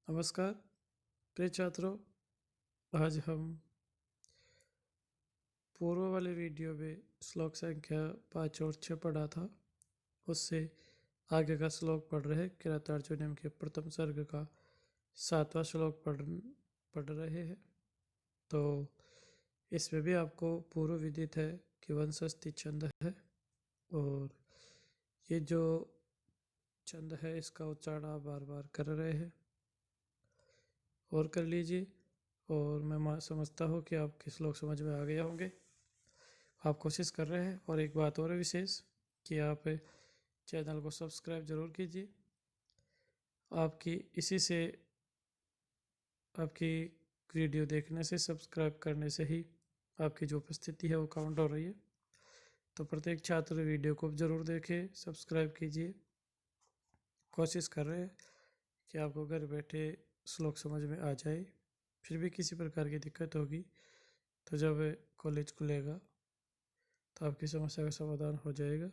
नमस्कार प्रिय छात्रों। आज हम पूर्व वाले वीडियो में श्लोक संख्या 5 और 6 पढ़ा था। उससे आगे का श्लोक पढ़ रहे किरातार्जुनीयम के प्रथम सर्ग का 7वां श्लोक पढ़ रहे हैं। तो इसमें भी आपको पूर्व विदित है कि वंशस्थि छंद है और ये जो छंद है इसका उच्चारण आप बार बार कर रहे हैं और कर लीजिए। और मैं समझता हूँ कि आपके श्लोक समझ में आ गया होंगे। आप कोशिश कर रहे हैं। और एक बात और है विशेष कि आप चैनल को सब्सक्राइब ज़रूर कीजिए। आपकी इसी से आपकी वीडियो देखने से, सब्सक्राइब करने से ही आपकी जो उपस्थिति है वो काउंट हो रही है। तो प्रत्येक छात्र वीडियो को ज़रूर देखें, सब्सक्राइब कीजिए। कोशिश कर रहे हैं कि आपको घर बैठे श्लोक समझ में आ जाए। फिर भी किसी प्रकार की दिक्कत होगी तो जब कॉलेज खुलेगा तो आपकी समस्या का समाधान हो जाएगा।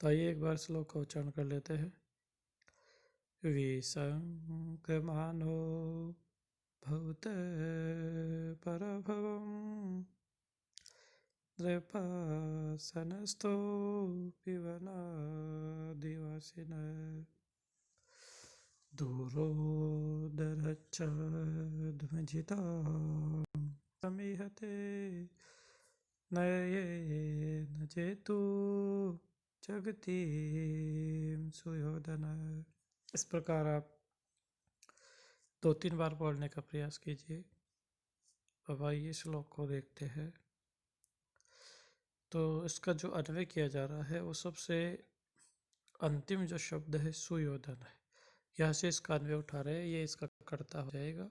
तो आइए एक बार श्लोक का उच्चारण कर लेते हैं। विसङ्गमानो भूत परभवम् नृपासनस्थो पिबनादिवासिन दूरोदरच्छद्मजिता समीहते नयेन चेतु जगति सुयोधन। इस प्रकार आप 2-3 बार पढ़ने का प्रयास कीजिए। अब आइए श्लोक को देखते हैं। तो इसका जो अन्वय किया जा रहा है वो सबसे अंतिम जो शब्द है सुयोधन है। यहाँ से इसका अन्वय उठा रहे हैं, ये इसका कर्ता हो जाएगा।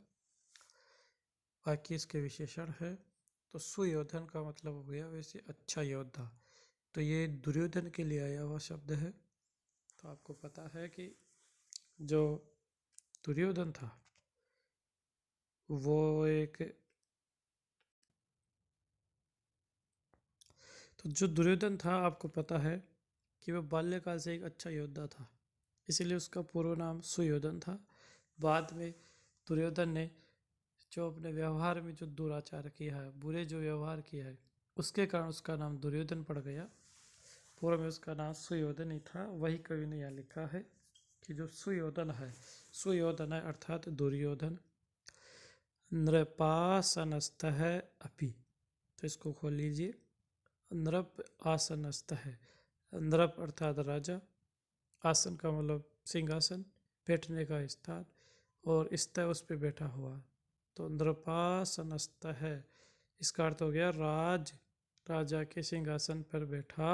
बाकी इसके विशेषण है। तो सुयोधन का मतलब हो गया वैसे अच्छा योद्धा। तो ये दुर्योधन के लिए आया हुआ शब्द है। तो आपको पता है कि जो दुर्योधन था वो जो दुर्योधन था आपको पता है कि वह बाल्यकाल से एक अच्छा योद्धा था, इसीलिए उसका पूर्व नाम सुयोधन था। बाद में दुर्योधन ने जो अपने व्यवहार में जो दुराचार किया है, बुरे जो व्यवहार किया है, उसके कारण उसका नाम दुर्योधन पड़ गया। पूर्व में उसका नाम सुयोधन ही था। वही कवि ने यहाँ लिखा है कि जो सुयोधन है अर्थात दुर्योधन नृपासनस्थ है अपि। तो इसको खोल लीजिए। नृप आसनस्थ है। नृप अर्थात राजा, आसन का मतलब सिंहासन, बैठने का स्थान, और स्थ उस पर बैठा हुआ। तो नृपासनस्थ है, इसका अर्थ हो गया राजा के सिंहासन पर बैठा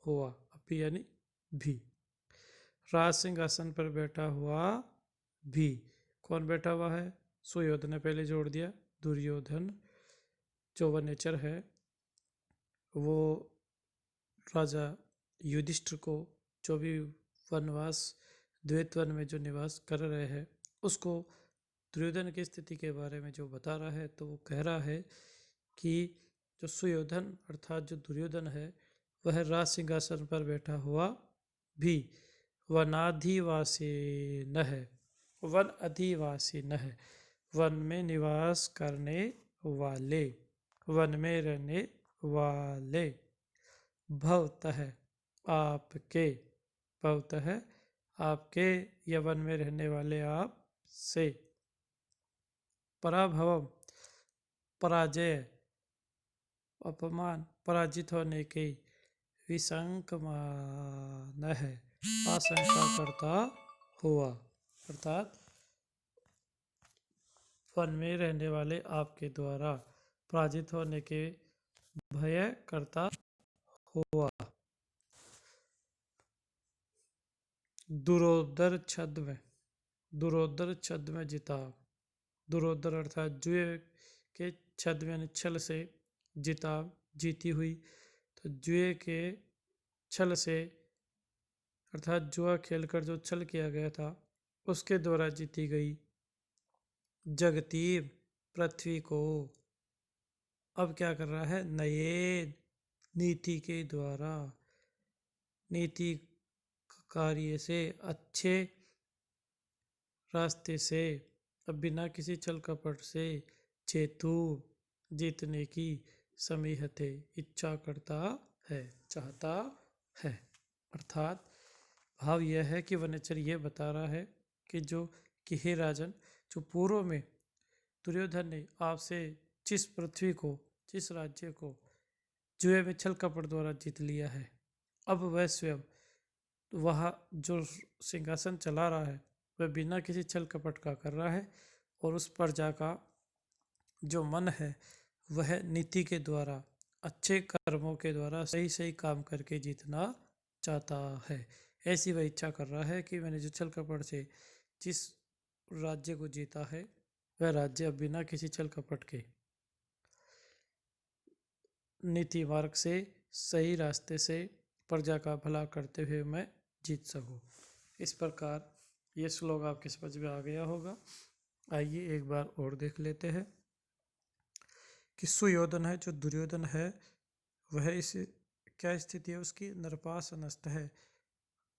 हुआ। अपि यानी भी, राज सिंहासन पर बैठा हुआ भी। कौन बैठा हुआ है? सुयोधन ने पहले जोड़ दिया। दुर्योधन जो वनेचर है वो राजा युधिष्ठिर को जो भी वनवास द्वैत वन में जो निवास कर रहे हैं उसको दुर्योधन की स्थिति के बारे में जो बता रहा है, तो वो कह रहा है कि जो सुयोधन अर्थात जो दुर्योधन है वह राज सिंहासन पर बैठा हुआ भी वनाधिवासी न है। वन अधिवासी न है, वन में निवास करने वाले, वन में रहने वाले। भवतः आपके, भवतः आपके, या वन में रहने वाले आप से। पराभवम पराजय, अपमान, पराजित होने के। विसंकमान है, आशंका करता हुआ, अर्थात वन में रहने वाले आपके द्वारा पराजित होने के भय करता हुआ। दुरोदर छद्म, दुरोदर छद्म जिता। दुरोदर अर्थात जुए के छद्म यानी छल से, जिता जीती हुई। तो जुए के छल से अर्थात जुआ खेलकर जो छल किया गया था उसके द्वारा जीती गई जगतीब पृथ्वी को। अब क्या कर रहा है? नये नीति के द्वारा, नीति कार्य से, अच्छे रास्ते से, अब बिना किसी छल कपट से, चेतु जीतने की, समीहते इच्छा करता है, चाहता है। अर्थात भाव यह है कि वनचर यह बता रहा है कि हे राजन, जो पूर्व में दुर्योधन ने आपसे जिस पृथ्वी को, जिस राज्य को जुए में छल कपट द्वारा जीत लिया है, अब वह स्वयं वह जो सिंहासन चला रहा है वह बिना किसी छल कपट का कर रहा है, और उस प्रजा का जो मन है वह नीति के द्वारा, अच्छे कर्मों के द्वारा सही सही काम करके जीतना चाहता है। ऐसी वह इच्छा कर रहा है कि मैंने जो छल कपट से जिस राज्य को जीता है वह राज्य अब बिना किसी छल कपट के नीति मार्ग से, सही रास्ते से प्रजा का भला करते हुए मैं जीत सकूं। इस प्रकार ये श्लोक आपके समझ में आ गया होगा। आइए एक बार और देख लेते हैं कि सुयोधन है, जो दुर्योधन है, वह इस क्या स्थिति है उसकी, नरपासनस्थ है,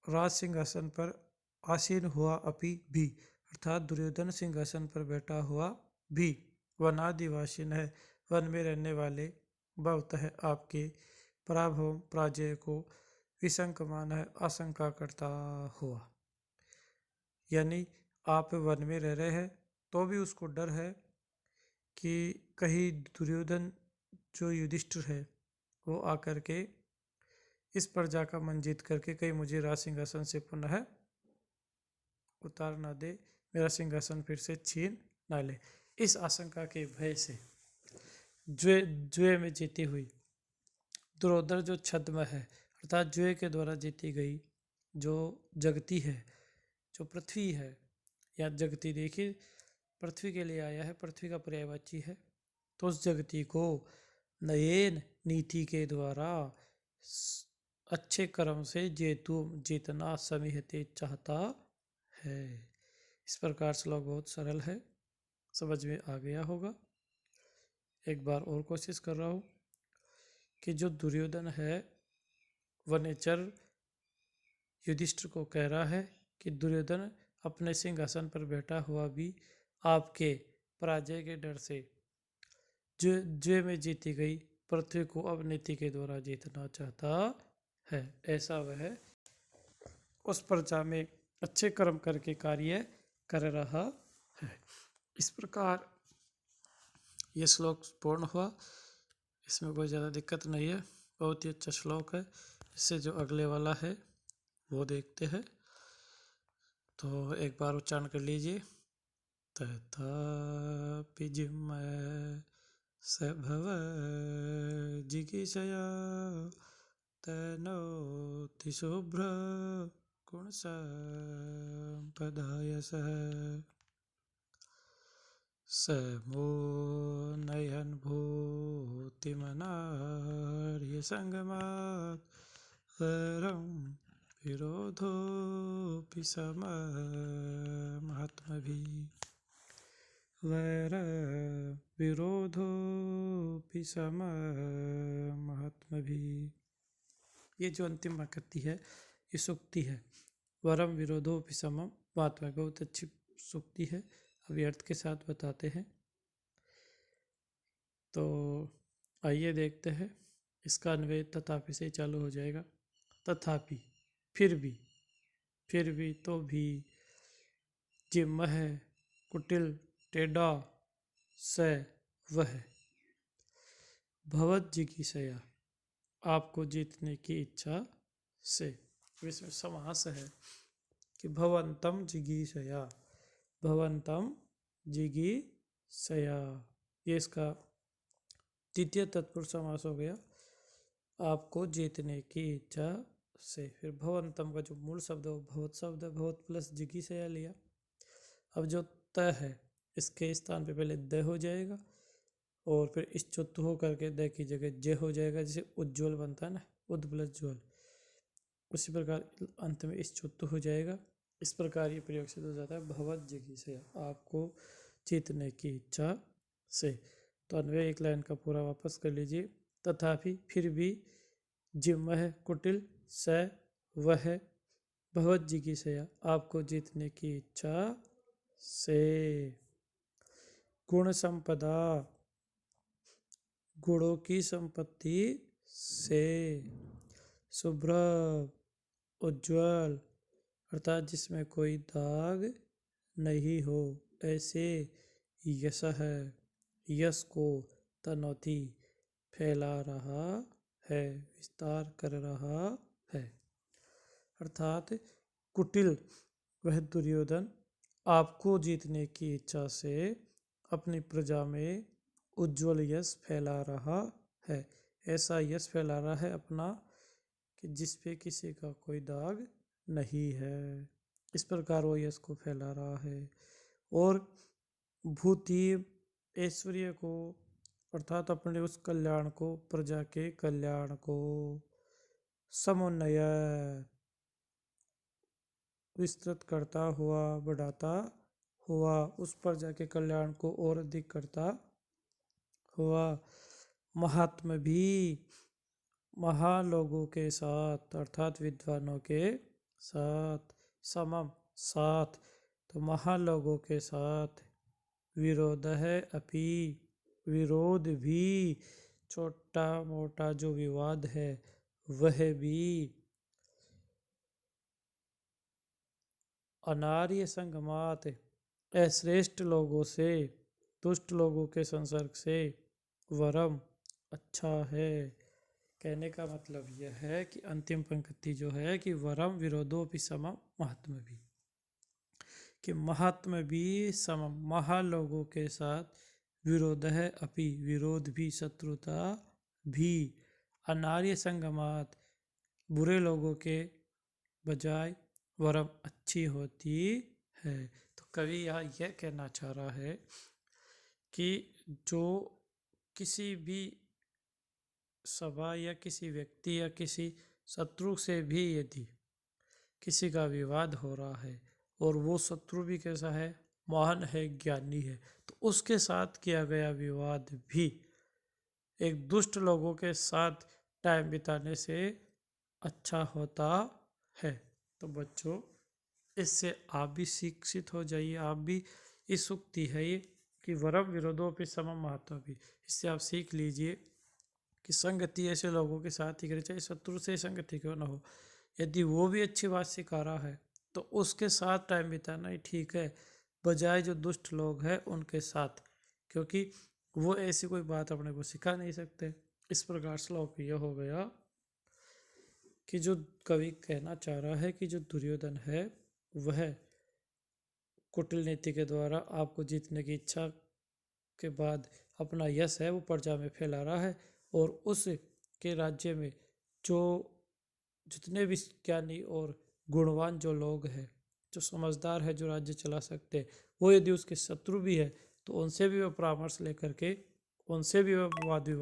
राज सिंहासन पर आसीन हुआ अपि भी, अर्थात दुर्योधन सिंहासन पर बैठा हुआ भी, वनादिवासीन है, वन में रहने वाले, भवतः आपके, पराभव पराजय को, विशंकमान है, आशंका करता हुआ। यानी आप वन में रह रहे हैं तो भी उसको डर है कि कहीं दुर्योधन जो युधिष्ठिर है वो आकर के इस प्रजा का मन जीत करके कहीं मुझे राज सिंहासन से पुनः उतार ना दे, मेरा सिंहासन फिर से छीन ना ले। इस आशंका के भय से जुए में जीती हुई दुर्योधन जो छद्म है, अर्थात जुए के द्वारा जीती गई जो जगती है, जो पृथ्वी है, या जगती देखिए पृथ्वी के लिए आया है, पृथ्वी का पर्यायवाची है, तो उस जगती को नयेन नीति के द्वारा अच्छे कर्म से जीतना समीहते चाहता है। इस प्रकार श्लोक बहुत सरल है, समझ में आ गया होगा। एक बार और कोशिश कर रहा हूँ कि जो दुर्योधन है वनेचर युधिष्ठिर को कह रहा है कि दुर्योधन अपने सिंहासन पर बैठा हुआ भी आपके पराजय के डर से जुए में जीती गई पृथ्वी को अब नीति के द्वारा जीतना चाहता है। ऐसा वह उस प्रजा में अच्छे कर्म करके कार्य कर रहा है। इस प्रकार ये श्लोक पूर्ण हुआ, इसमें कोई ज़्यादा दिक्कत नहीं है, बहुत ही अच्छा श्लोक है। इससे जो अगले वाला है वो देखते हैं, तो एक बार उच्चारण कर लीजिए। तथापि जिम्मय सभव जिगीषया तनोति शुभ्र गुण संपदाय सह समो नयन भूतिमनार्य संगमात् वरं विरोधोऽपि सममहात्मभिः, वैर विरोधोऽपि सममहात्मभिः। ये जो अंतिम आकृति है ये सूक्ति है, वरम विरोधोऽपि समम महात्मा, बहुत अच्छी सूक्ति है। अभी अर्थ के साथ बताते हैं, तो आइए देखते हैं। इसका अन्वय तथापि से चालू हो जाएगा। तथापि फिर भी तो भी, जिम्मह कुटिल टेढ़ा स वह, भवत जिगीषया आपको जीतने की इच्छा से। इसमें समास है कि भवंतम जिगीषया, भवंतम जिगीषया, ये इसका द्वितीय तत्पुरुष समास हो गया, आपको जीतने की इच्छा से। फिर भवंतम का जो मूल शब्द है वो भवत शब्द है, भवत प्लस जिगीषया लिया। अब जो त है इसके स्थान पे पहले द हो जाएगा और फिर इस चुत हो करके द की जगह ज हो जाएगा, जैसे उज्ज्वल बनता है ना, उद प्लस ज्वल, उसी प्रकार अंत में इस चुत हो जाएगा। इस प्रकार ये प्रयोग सिद्ध हो जाता है, भवत जिगीषया आपको जीतने की इच्छा से। तो अन्वय एक लाइन का पूरा वापस कर लीजिए। तथापि फिर भी, जिम्मह कुटिल स वह, भवत जिगीषया आपको जीतने की इच्छा से। गुण संपदा, गुणों की संपत्ति से। शुभ्र, उज्ज्वल, अर्थात जिसमें कोई दाग नहीं हो, ऐसे। यशः, यश को। तनोति, फैला रहा है, विस्तार कर रहा है। अर्थात कुटिल वह दुर्योधन आपको जीतने की इच्छा से अपनी प्रजा में उज्ज्वल यश फैला रहा है। ऐसा यश फैला रहा है अपना कि जिस पे किसी का कोई दाग नहीं है। इस प्रकार वो यश को फैला रहा है। और भूति, ऐश्वर्य को, अर्थात अपने उस कल्याण को, प्रजा के कल्याण को। समुन्नय, विस्तृत करता हुआ, बढ़ाता हुआ, उस प्रजा के कल्याण को और अधिक करता हुआ। महात्म भी, महालोगों के साथ, अर्थात विद्वानों के साथ। समम, साथ, तो महालोगों के साथ। विरोध है अपि, विरोध भी, छोटा मोटा जो विवाद है वह भी। अनार्य संगमात, अश्रेष्ठ लोगों से, दुष्ट लोगों के संसर्ग से। वरम, अच्छा है। कहने का मतलब यह है कि अंतिम पंक्ति जो है कि वरम विरोधोपि समम महात्म भी, कि महात्म भी समम, महालोगों के साथ। विरोध है अपि, विरोध भी, शत्रुता भी। अनार्य संगमात, बुरे लोगों के बजाय वरम अच्छी होती है। तो कवि यहाँ यह कहना चाह रहा है कि जो किसी भी सभा या किसी व्यक्ति या किसी शत्रु से भी यदि किसी का विवाद हो रहा है और वो शत्रु भी कैसा है, महान है, ज्ञानी है, तो उसके साथ किया गया विवाद भी एक दुष्ट लोगों के साथ टाइम बिताने से अच्छा होता है। तो बच्चों, इससे आप भी शिक्षित हो जाइए। आप भी, इस उक्ति है ये कि वरम विरोधोपि समम महात्म भी, इससे आप सीख लीजिए कि संगति ऐसे लोगों के साथ ही करें, चाहे शत्रु से संगति क्यों ना हो। यदि वो भी अच्छी बात सिखा रहा है तो उसके साथ टाइम बिताना ही ठीक है, बजाय जो दुष्ट लोग हैं उनके साथ, क्योंकि वो ऐसी कोई बात अपने को सिखा नहीं सकते। इस प्रकार श्लोक यह हो गया कि जो कवि कहना चाह रहा है कि जो दुर्योधन है वह कुटिल नीति के द्वारा आपको जीतने की इच्छा के बाद अपना यश है वो प्रजा में फैला रहा है, और उस के राज्य में जो जितने भी ज्ञानी और गुणवान जो लोग हैं, जो समझदार है, जो राज्य चला सकते हैं, वो यदि उसके शत्रु भी है तो उनसे भी वह परामर्श लेकर के उनसे भी वह वाद विवाद